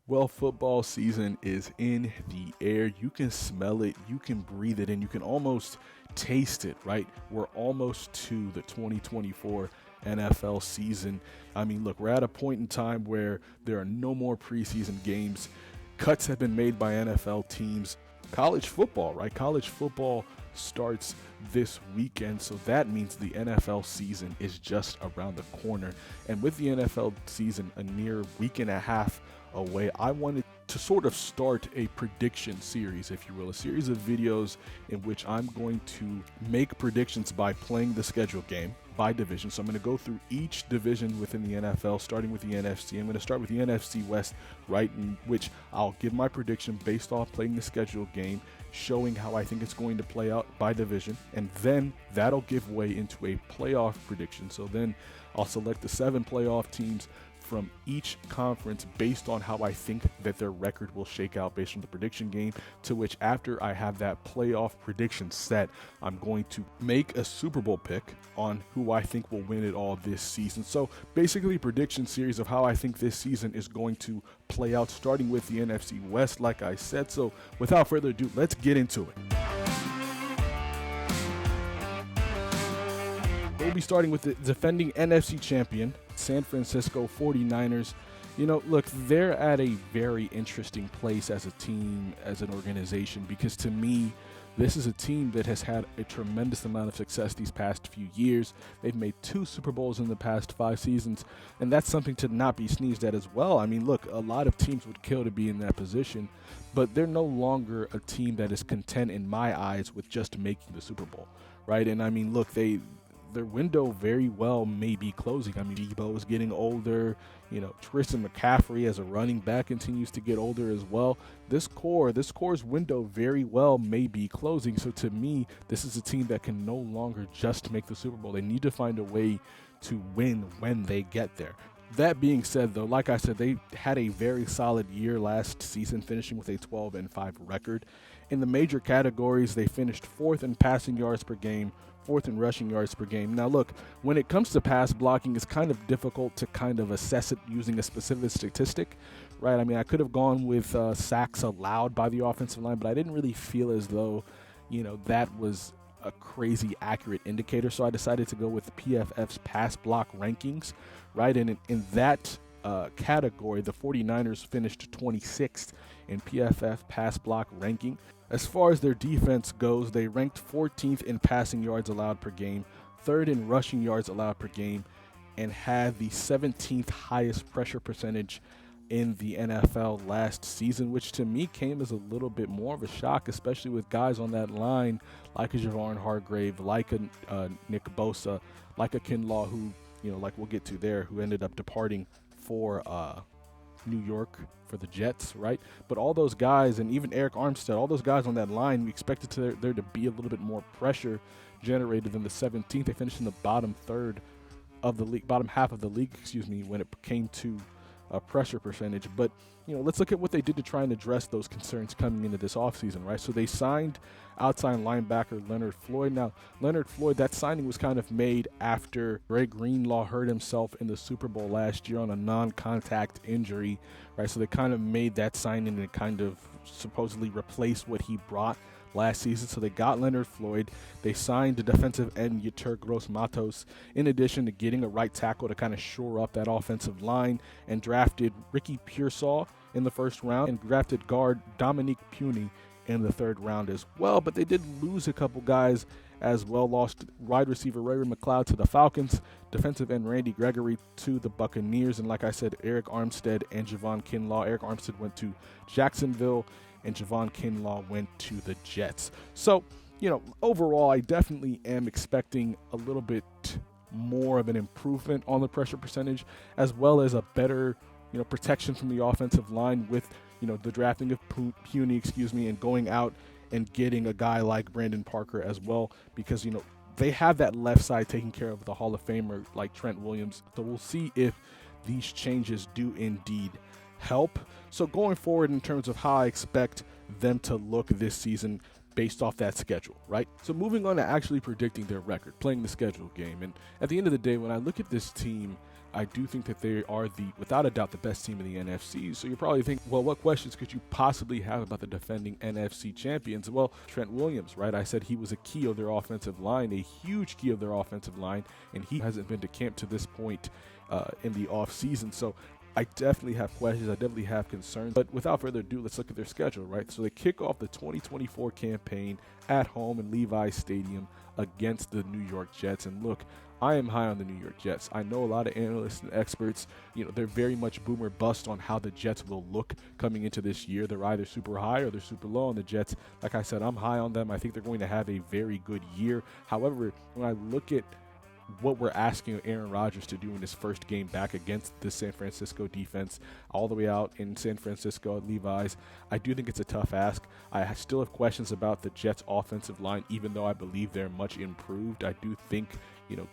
Well, football season is in the air. You can smell it, you can breathe it in, you can almost taste it, right? We're almost to the 2024 NFL season. I mean, look, we're at a point in time where there are no more preseason games. Cuts have been made by NFL teams. College football, right? College football starts this weekend, so that means the NFL season is just around the corner. And with the NFL season a near week and a half away, I wanted to sort of start a prediction series, if you will, a series of videos in which I'm going to make predictions by playing the schedule game by division. So I'm going to go through each division within the NFL, starting with the NFC. I'm going to start with the NFC West, right, in which I'll give my prediction based off playing the schedule game, showing how I think it's going to play out by division, and then that'll give way into a playoff prediction. So then I'll select the 7 playoff teams from each conference based on how I think that their record will shake out based on the prediction game, to which after I have that playoff prediction set, I'm going to make a Super Bowl pick on who I think will win it all this season. So basically a prediction series of how I think this season is going to play out, starting with the NFC West, like I said. So without further ado, let's get into it. We'll be starting with the defending NFC champion, San Francisco 49ers. You know, look, they're at a very interesting place as a team, as an organization, because to me, this is a team that has had a tremendous amount of success these past few years. They've made 2 Super Bowls in the past 5 seasons, and that's something to not be sneezed at as well. I mean, look, a lot of teams would kill to be in that position, but they're no longer a team that is content in my eyes with just making the Super Bowl, right? And I mean, look, their window very well may be closing. I mean, Debo is getting older. You know, Tristan McCaffrey as a running back continues to get older as well. This core's window very well may be closing. So to me, this is a team that can no longer just make the Super Bowl. They need to find a way to win when they get there. That being said, though, like I said, they had a very solid year last season, finishing with a 12-5 record. In the major categories, they finished 4th in passing yards per game, 4th in rushing yards per game. Now, look, when it comes to pass blocking, it's kind of difficult to kind of assess it using a specific statistic, right? I mean, I could have gone with sacks allowed by the offensive line, but I didn't really feel as though, you know, that was a crazy accurate indicator. So I decided to go with PFF's pass block rankings, right? And in that category, the 49ers finished 26th in PFF pass block ranking. As far as their defense goes, they ranked 14th in passing yards allowed per game, 3rd in rushing yards allowed per game, and had the 17th highest pressure percentage in the NFL last season, which to me came as a little bit more of a shock, especially with guys on that line like a Javon Hargrave, like a Nick Bosa, like a Kinlaw, who, you know, like we'll get to there, who ended up departing for New York for the Jets, right? But all those guys, and even Eric Armstead, all those guys on that line, we expected there to be a little bit more pressure generated than the 17th. They finished in the bottom third of the league, bottom half of the league, when it came to pressure percentage. But, you know, let's look at what they did to try and address those concerns coming into this offseason, right? So they signed outside linebacker Leonard Floyd. Now, Leonard Floyd, that signing was kind of made after Greg Greenlaw hurt himself in the Super Bowl last year on a non-contact injury, right? So they kind of made that signing and kind of supposedly replaced what he brought last season. So they got Leonard Floyd. They signed the defensive end Yetur Gross-Matos, in addition to getting a right tackle to kind of shore up that offensive line, and drafted Ricky Pearsall in the 1st round and drafted guard Dominique Puny in the 3rd round as well. But they did lose a couple guys as well. Lost wide receiver Ray McLeod to the Falcons, defensive end Randy Gregory to the Buccaneers, and like I said, Eric Armstead and Javon Kinlaw. Eric Armstead went to Jacksonville, and Javon Kinlaw went to the Jets. So, you know, overall, I definitely am expecting a little bit more of an improvement on the pressure percentage, as well as a better, you know, protection from the offensive line with, you know, the drafting of Puny, and going out and getting a guy like Brandon Parker as well, because, you know, they have that left side taken care of with a Hall of Famer like Trent Williams. So we'll see if these changes do indeed help. So going forward, in terms of how I expect them to look this season based off that schedule, right? So moving on to actually predicting their record, playing the schedule game. And at the end of the day, when I look at this team, I do think that they are without a doubt, the best team in the NFC. So you're probably thinking, well, what questions could you possibly have about the defending NFC champions? Well, Trent Williams, right? I said he was a key of their offensive line, a huge key of their offensive line, and he hasn't been to camp to this point in the offseason. So I definitely have questions. I definitely have concerns. But without further ado, let's look at their schedule, right? So they kick off the 2024 campaign at home in Levi's Stadium against the New York Jets. And look, I am high on the New York Jets. I know a lot of analysts and experts, they're very much boomer bust on how the Jets will look coming into this year. They're either super high or they're super low on the Jets. Like I said, I'm high on them. I think they're going to have a very good year. However, when I look at what we're asking Aaron Rodgers to do in his first game back against the San Francisco defense all the way out in San Francisco at Levi's, I do think it's a tough ask. I still have questions about the Jets offensive line, even though I believe they're much improved. I do think,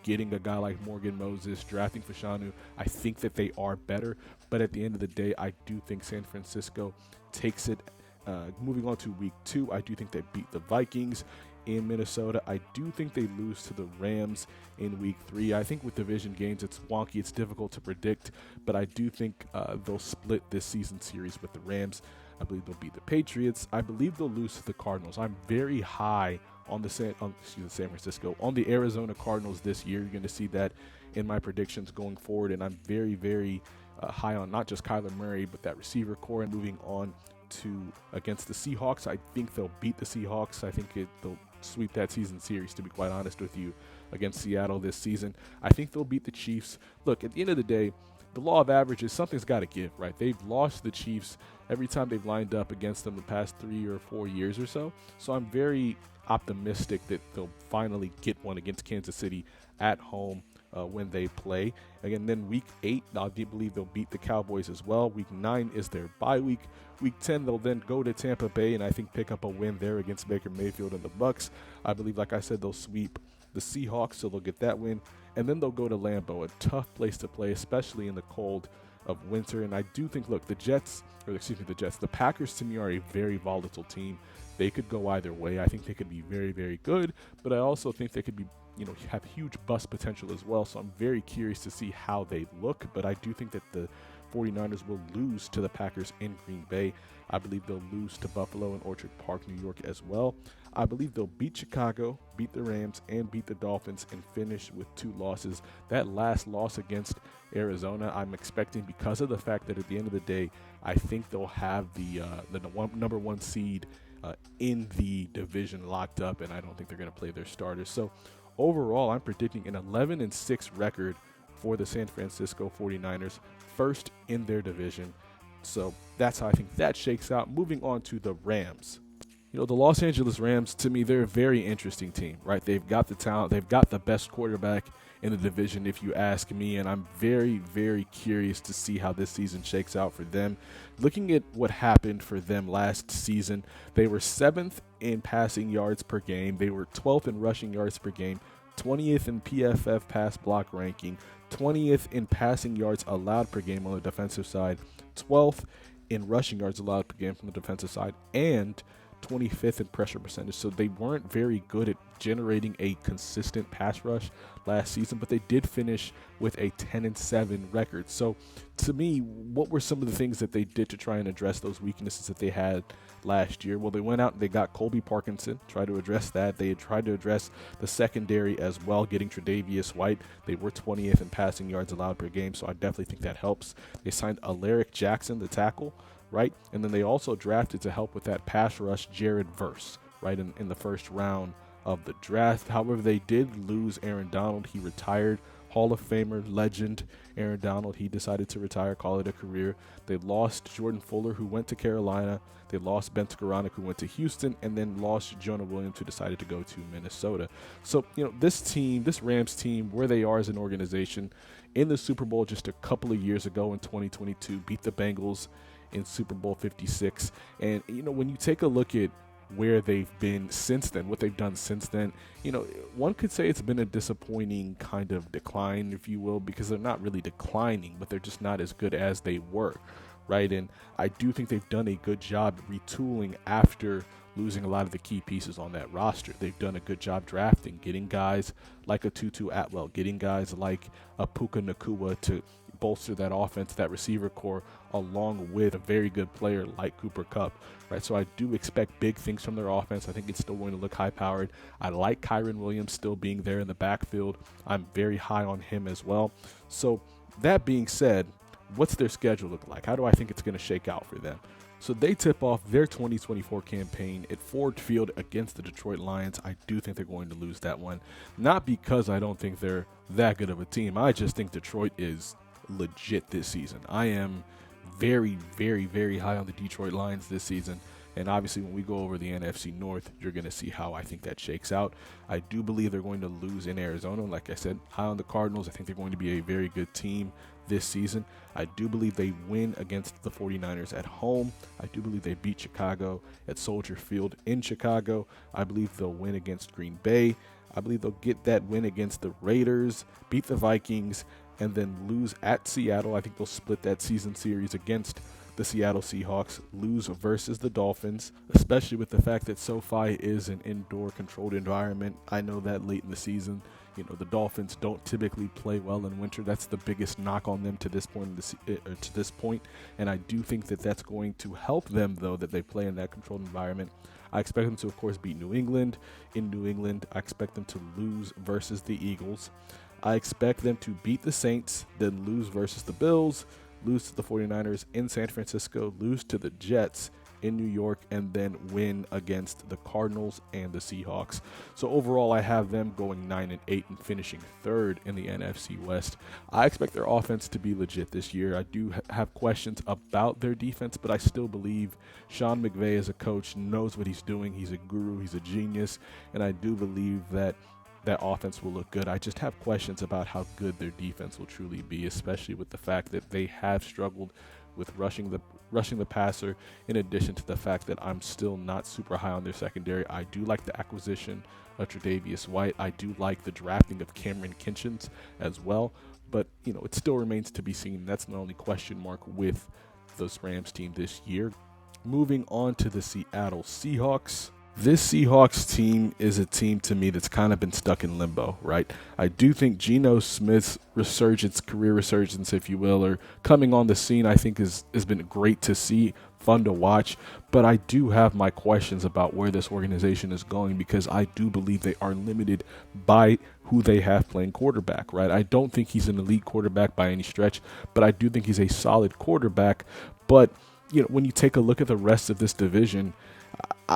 getting a guy like Morgan Moses, drafting Fashanu, I think that they are better. But at the end of the day, I do think San Francisco takes it. Moving on to week 2, I do think they beat the Vikings in Minnesota. I do think they lose to the Rams in week 3. I think with division games, it's wonky. It's difficult to predict, but I do think they'll split this season series with the Rams. I believe they'll beat the Patriots. I believe they'll lose to the Cardinals. I'm very high on San Francisco, on the Arizona Cardinals this year. You're going to see that in my predictions going forward, and I'm very, very high on not just Kyler Murray, but that receiver core. And moving on to against the Seahawks, I think they'll beat the Seahawks. I think they'll sweep that season series, to be quite honest with you, against Seattle this season. I think they'll beat the Chiefs. Look, at the end of the day, the law of averages, something's got to give, right? They've lost the Chiefs every time they've lined up against them the past 3 or 4 years or so. So I'm very optimistic that they'll finally get one against Kansas City at home when they play. Again, then week 8, I do believe they'll beat the Cowboys as well. Week 9 is their bye week. Week 10, they'll then go to Tampa Bay and I think pick up a win there against Baker Mayfield and the Bucs. I believe, like I said, they'll sweep the Seahawks, so they'll get that win. And then they'll go to Lambeau, a tough place to play, especially in the cold of winter. And I do think, look, the Packers to me are a very volatile team. They could go either way. I think they could be very, very good, but I also think they could be, have huge bust potential as well. So I'm very curious to see how they look, but I do think that the 49ers will lose to the Packers in Green Bay. I believe they'll lose to Buffalo and Orchard Park, New York as well. I believe they'll beat Chicago, beat the Rams, and beat the Dolphins and finish with 2 losses. That last loss against Arizona, I'm expecting because of the fact that at the end of the day, I think they'll have the number 1 seed in the division locked up, and I don't think they're going to play their starters. So overall, I'm predicting an 11-6 record for the San Francisco 49ers, first in their division. So that's how I think that shakes out. Moving on to the Rams. The Los Angeles Rams, to me, they're a very interesting team, right? They've got the talent. They've got the best quarterback in the division, if you ask me, and I'm very, very curious to see how this season shakes out for them. Looking at what happened for them last season, they were 7th in passing yards per game. They were 12th in rushing yards per game, 20th in PFF pass block ranking, 20th in passing yards allowed per game on the defensive side, 12th in rushing yards allowed per game from the defensive side, and 25th in pressure percentage. So they weren't very good at generating a consistent pass rush last season, but they did finish with a 10-7 record. So to me, what were some of the things that they did to try and address those weaknesses that they had last year? Well, they went out and they got Colby Parkinson, tried to address that. They had tried to address the secondary as well, getting Tre'Davious White. They were 20th in passing yards allowed per game, so I definitely think that helps. They signed Alaric Jackson, the tackle, right? And then they also drafted to help with that pass rush Jared Verse, right, in the first round of the draft. However, they did lose Aaron Donald. He retired. Hall of Famer, legend Aaron Donald, he decided to retire, call it a career. They lost Jordan Fuller, who went to Carolina. They lost Ben Skoranek, who went to Houston, and then lost Jonah Williams, who decided to go to Minnesota. So, this Rams team, where they are as an organization, in the Super Bowl just a couple of years ago in 2022, beat the Bengals in Super Bowl 56. And, when you take a look at where they've been since then, what they've done since then, one could say it's been a disappointing kind of decline, if you will, because they're not really declining, but they're just not as good as they were, right? And I do think they've done a good job retooling after losing a lot of the key pieces on that roster. They've done a good job drafting, getting guys like a Tutu Atwell, getting guys like a Puka Nacua to bolster that offense, that receiver core, along with a very good player like Cooper Kupp, right? So I do expect big things from their offense. I think it's still going to look high-powered. I like Kyren Williams still being there in the backfield. I'm very high on him as well. So that being said, what's their schedule look like? How do I think it's going to shake out for them? So they tip off their 2024 campaign at Ford Field against the Detroit Lions. I do think they're going to lose that one. Not because I don't think they're that good of a team. I just think Detroit is legit this season. I am very, very, very high on the Detroit Lions this season. And obviously, when we go over the NFC North, you're going to see how I think that shakes out. I do believe they're going to lose in Arizona. Like I said, high on the Cardinals. I think they're going to be a very good team this season. I do believe they win against the 49ers at home. I do believe they beat Chicago at Soldier Field in Chicago. I believe they'll win against Green Bay. I believe they'll get that win against the Raiders, beat the Vikings, and then lose at Seattle. I think they'll split that season series against the Seattle Seahawks, lose versus the Dolphins, especially with the fact that SoFi is an indoor controlled environment. I know that late in the season, the Dolphins don't typically play well in winter. That's the biggest knock on them to this point. And I do think that that's going to help them, though, that they play in that controlled environment. I expect them to, of course, beat New England. In New England, I expect them to lose versus the Eagles. I expect them to beat the Saints, then lose versus the Bills, lose to the 49ers in San Francisco, lose to the Jets in New York, and then win against the Cardinals and the Seahawks. So overall, I have them going 9-8 and finishing third in the NFC West. I expect their offense to be legit this year. I do have questions about their defense, but I still believe Sean McVay as a coach knows what he's doing. He's a guru, he's a genius, and I do believe that offense will look good. I just have questions about how good their defense will truly be, especially with the fact that they have struggled with rushing the passer, in addition to the fact that I'm still not super high on their secondary. I do like the acquisition of Tre'Davious White. I do like the drafting of Cameron Kinchens as well, but it still remains to be seen. That's the only question mark with this Rams team this year. Moving on to the Seattle Seahawks. This Seahawks team is a team to me that's kind of been stuck in limbo, right? I do think Geno Smith's career resurgence, if you will, or coming on the scene, I think has been great to see, fun to watch. But I do have my questions about where this organization is going, because I do believe they are limited by who they have playing quarterback, right? I don't think he's an elite quarterback by any stretch, but I do think he's a solid quarterback. But, when you take a look at the rest of this division,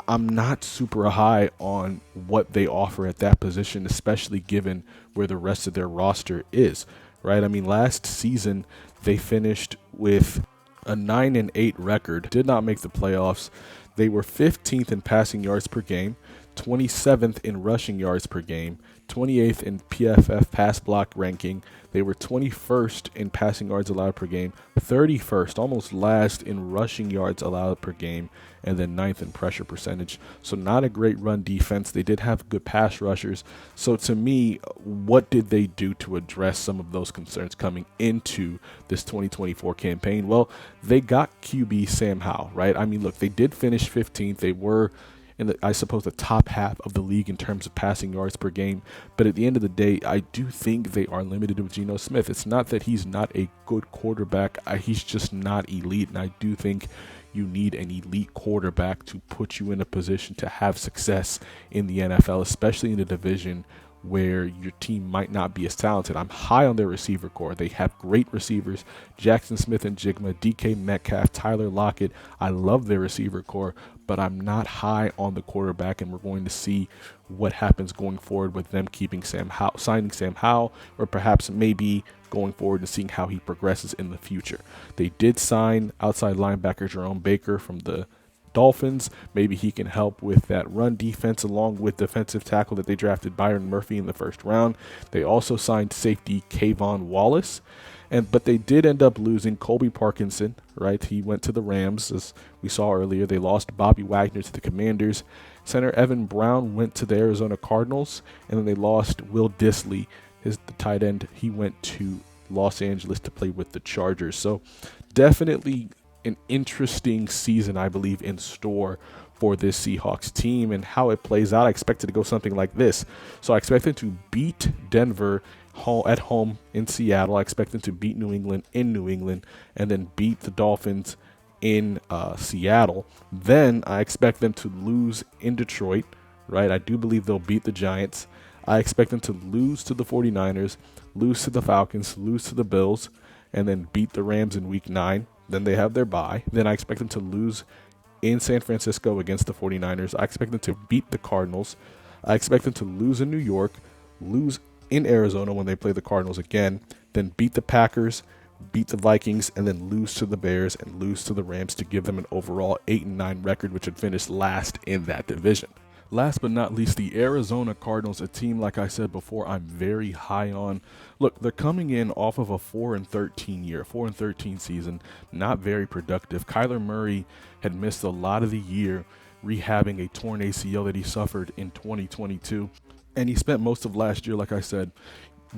I'm not super high on what they offer at that position, especially given where the rest of their roster is, right? I mean, last season they finished with a 9-8 record, did not make the playoffs. They were 15th in passing yards per game, 27th in rushing yards per game, 28th in PFF pass block ranking. They were 21st in passing yards allowed per game, 31st, almost last in rushing yards allowed per game, and then 9th in pressure percentage. So not a great run defense. They did have good pass rushers. So to me, what did they do to address some of those concerns coming into this 2024 campaign? Well, they got QB Sam Howell, right? I mean, look, they did finish 15th. They were in the top half of the league in terms of passing yards per game. But at the end of the day, I do think they are limited with Geno Smith. It's not that he's not a good quarterback. He's just not elite. And I do think you need an elite quarterback to put you in a position to have success in the NFL, especially in a division where your team might not be as talented. I'm high on their receiver core. They have great receivers, Jackson Smith-Njigba, DK Metcalf, Tyler Lockett. I love their receiver core, but I'm not high on the quarterback, and we're going to see what happens going forward with them signing Sam Howell, or perhaps maybe going forward and seeing how he progresses in the future. They did sign outside linebacker Jerome Baker from the Dolphins. Maybe he can help with that run defense, along with defensive tackle that they drafted Byron Murphy in the first round. They also signed safety Kayvon Wallace, but they did end up losing Colby Parkinson, right? He went to the Rams, as we saw earlier. They lost Bobby Wagner to the Commanders. Center Evan Brown went to the Arizona Cardinals, and then they lost Will Dissly, the tight end. He went to Los Angeles to play with the Chargers. So definitely an interesting season, I believe, in store for this Seahawks team, and how it plays out, I expect it to go something like this. So I expect them to beat Denver at home in Seattle. I expect them to beat New England in New England, and then beat the Dolphins in Seattle. Then I expect them to lose in Detroit, right? I do believe they'll beat the Giants. I expect them to lose to the 49ers, lose to the Falcons, lose to the Bills, and then beat the Rams in Week 9. Then they have their bye. Then I expect them to lose in San Francisco against the 49ers. I expect them to beat the Cardinals. I expect them to lose in New York, lose in Arizona when they play the Cardinals again, then beat the Packers, beat the Vikings, and then lose to the Bears and lose to the Rams to give them an overall 8-9 record, which would finish last in that division. Last but not least, the Arizona Cardinals, a team, like I said before, I'm very high on. Look, they're coming in off of a 4-13 season, not very productive. Kyler Murray had missed a lot of the year rehabbing a torn ACL that he suffered in 2022, and he spent most of last year, like I said,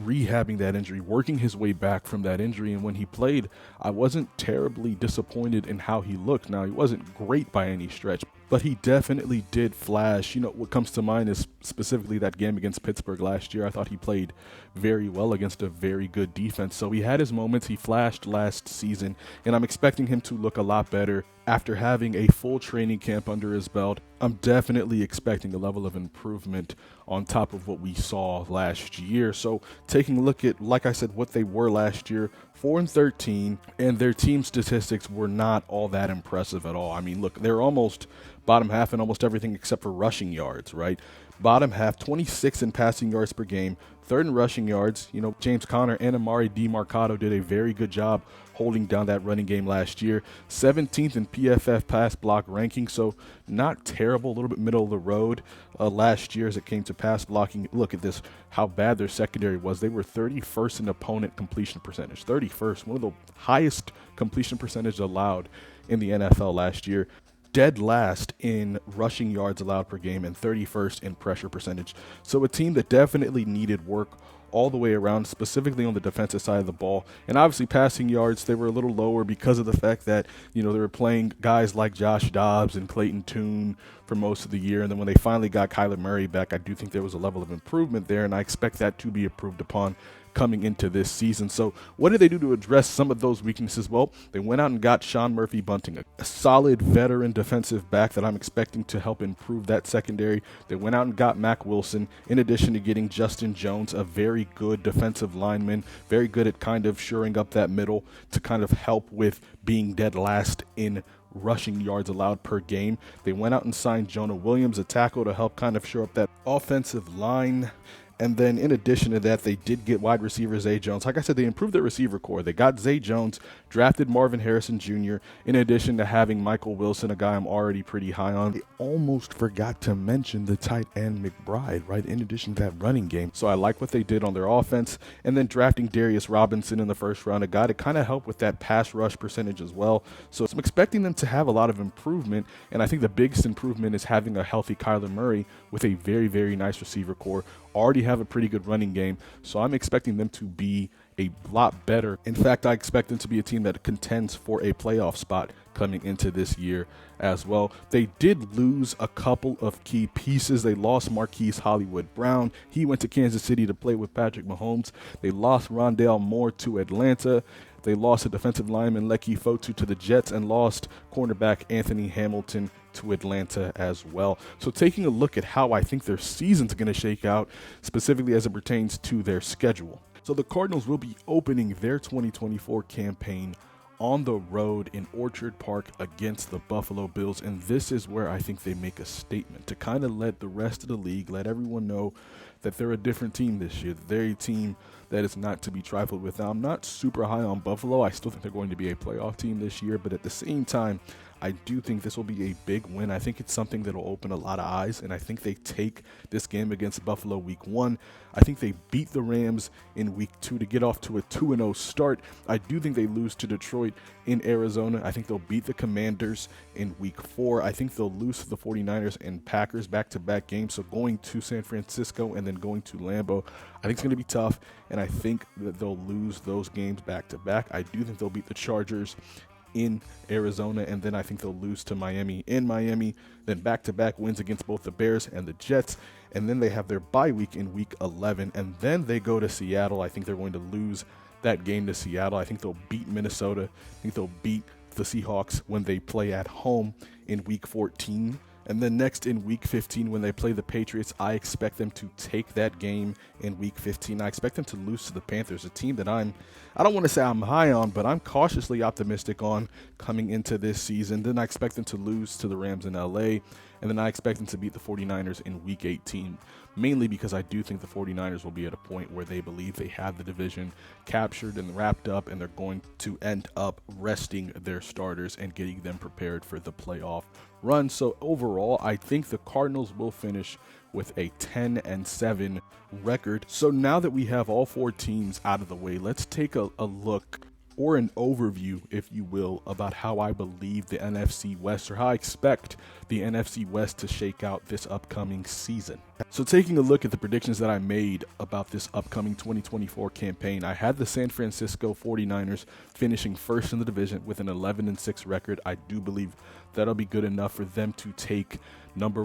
rehabbing that injury, working his way back from that injury. And when he played, I wasn't terribly disappointed in how he looked. Now, he wasn't great by any stretch, but he definitely did flash. You know, what comes to mind is specifically that game against Pittsburgh last year. I thought he played very well against a very good defense. So he had his moments. He flashed last season, and I'm expecting him to look a lot better after having a full training camp under his belt. I'm definitely expecting a level of improvement on top of what we saw last year. So taking a look at, like I said, what they were last year, 4-13, and their team statistics were not all that impressive at all. I mean, look, they're almost bottom half in almost everything except for rushing yards, right? Bottom half, 26 in passing yards per game, third in rushing yards. You know, James Conner and Amari DiMarcado did a very good job holding down that running game last year. 17th in PFF pass block ranking, so not terrible, a little bit middle of the road last year as it came to pass blocking. Look at this, how bad their secondary was. They were 31st in opponent completion percentage, 31st, one of the highest completion percentage allowed in the NFL last year. Dead last in rushing yards allowed per game, and 31st in pressure percentage. So a team that definitely needed work all the way around, specifically on the defensive side of the ball. And obviously passing yards, they were a little lower because of the fact that, you know, they were playing guys like Josh Dobbs and Clayton Tune for most of the year. And then when they finally got Kyler Murray back, I do think there was a level of improvement there, and I expect that to be improved upon coming into this season. So what did they do to address some of those weaknesses? Well, they went out and got Sean Murphy-Bunting, a solid veteran defensive back that I'm expecting to help improve that secondary. They went out and got Mack Wilson, in addition to getting Justin Jones, a very good defensive lineman, very good at kind of shoring up that middle to kind of help with being dead last in rushing yards allowed per game. They went out and signed Jonah Williams, a tackle, to help kind of shore up that offensive line. And then in addition to that, they did get wide receiver Zay Jones. Like I said, they improved their receiver core. They got Zay Jones, drafted Marvin Harrison Jr., in addition to having Michael Wilson, a guy I'm already pretty high on. They almost forgot to mention the tight end McBride, right, in addition to that running game. So I like what they did on their offense. And then drafting Darius Robinson in the first round, a guy to kind of help with that pass rush percentage as well. So I'm expecting them to have a lot of improvement. And I think the biggest improvement is having a healthy Kyler Murray with a very, very nice receiver core. Already have a pretty good running game, so I'm expecting them to be a lot better. In fact, I expect them to be a team that contends for a playoff spot coming into this year as well. They did lose a couple of key pieces. They lost Marquise Hollywood Brown. He went to Kansas City to play with Patrick Mahomes. They lost Rondale Moore to Atlanta. They lost a defensive lineman, Leki Fotu, to the Jets, and lost cornerback Anthony Hamilton to Atlanta as well. So taking a look at how I think their season's going to shake out, specifically as it pertains to their schedule. So the Cardinals will be opening their 2024 campaign on the road in Orchard Park against the Buffalo Bills, and this is where I think they make a statement to kind of let the rest of the league, let everyone know that they're a different team this year. They're a team that is not to be trifled with. Now, I'm not super high on Buffalo. I still think they're going to be a playoff team this year, but at the same time, I do think this will be a big win. I think it's something that will open a lot of eyes, and I think they take this game against Buffalo week 1. I think they beat the Rams in week 2 to get off to a 2-0 start. I do think they lose to Detroit in Arizona. I think they'll beat the Commanders in week 4. I think they'll lose to the 49ers and Packers back-to-back games. So going to San Francisco and then going to Lambeau, I think it's going to be tough, and I think that they'll lose those games back-to-back. I do think they'll beat the Chargers in Arizona, and then I think they'll lose to Miami in Miami, then back-to-back wins against both the Bears and the Jets, and then they have their bye week in week 11, and then they go to Seattle. I think they're going to lose that game to Seattle. I think they'll beat Minnesota. I think they'll beat the Seahawks when they play at home in week 14. And then next in week 15, when they play the Patriots, I expect them to take that game in week 15. I expect them to lose to the Panthers, a team that I don't want to say I'm high on, but I'm cautiously optimistic on coming into this season. Then I expect them to lose to the Rams in LA. And then I expect them to beat the 49ers in week 18, mainly because I do think the 49ers will be at a point where they believe they have the division captured and wrapped up, and they're going to end up resting their starters and getting them prepared for the playoff run. So overall, I think the Cardinals will finish with a 10-7 record. So now that we have all four teams out of the way, let's take a look, or an overview, if you will, about how I believe the NFC West, or how I expect the NFC West to shake out this upcoming season. So taking a look at the predictions that I made about this upcoming 2024 campaign, I had the San Francisco 49ers finishing first in the division with an 11-6 record. I do believe that'll be good enough for them to take the number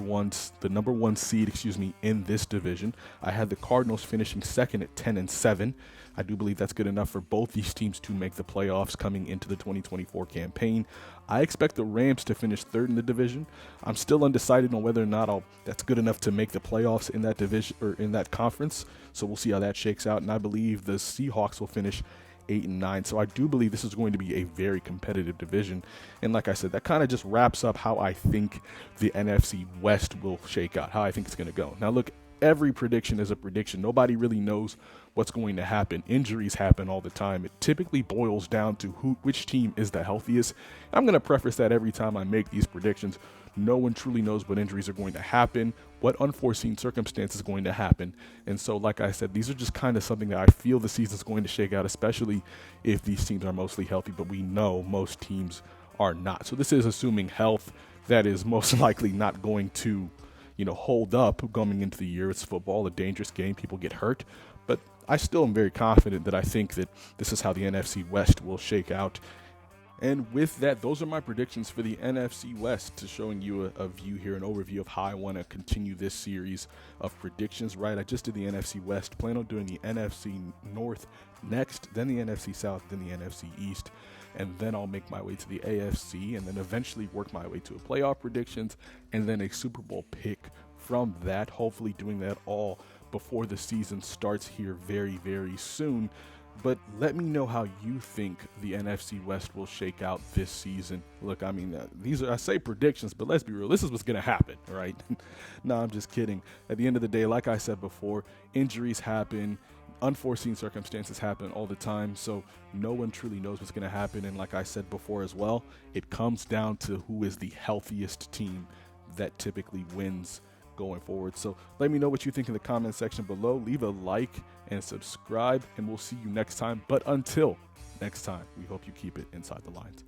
one seed, in this division. I had the Cardinals finishing second at 10-7. I do believe that's good enough for both these teams to make the playoffs coming into the 2024 campaign. I expect the Rams to finish third in the division. I'm still undecided on whether or not that's good enough to make the playoffs in that division or in that conference. So we'll see how that shakes out. And I believe the Seahawks will finish 8-9. So I do believe this is going to be a very competitive division. And like I said, that kind of just wraps up how I think the NFC West will shake out, how I think it's going to go. Now look, every prediction is a prediction. Nobody really knows what's going to happen. Injuries happen all the time. It typically boils down to which team is the healthiest. I'm going to preface that every time I make these predictions. No one truly knows what injuries are going to happen, what unforeseen circumstances is going to happen. And so, like I said, these are just kind of something that I feel the season's going to shake out, especially if these teams are mostly healthy, but we know most teams are not. So this is assuming health that is most likely not going to hold up going into the year. It's football, a dangerous game. People get hurt. But I still am very confident that I think that this is how the NFC West will shake out. And with that, those are my predictions for the NFC West, to showing you a view here, an overview of how I want to continue this series of predictions, right? I just did the NFC West, plan on doing the NFC North next, then the NFC South, then the NFC East, and then I'll make my way to the AFC, and then eventually work my way to a playoff predictions, and then a Super Bowl pick from that, hopefully doing that all before the season starts here very, very soon. But let me know how you think the NFC West will shake out this season. Look, I mean, I say predictions, but let's be real. This is what's going to happen, right? No, I'm just kidding. At the end of the day, like I said before, injuries happen. Unforeseen circumstances happen all the time, so no one truly knows what's going to happen. And like I said before as well, it comes down to who is the healthiest team that typically wins going forward. So let me know what you think in the comment section below. Leave a like and subscribe, and we'll see you next time. But until next time, we hope you keep it inside the lines.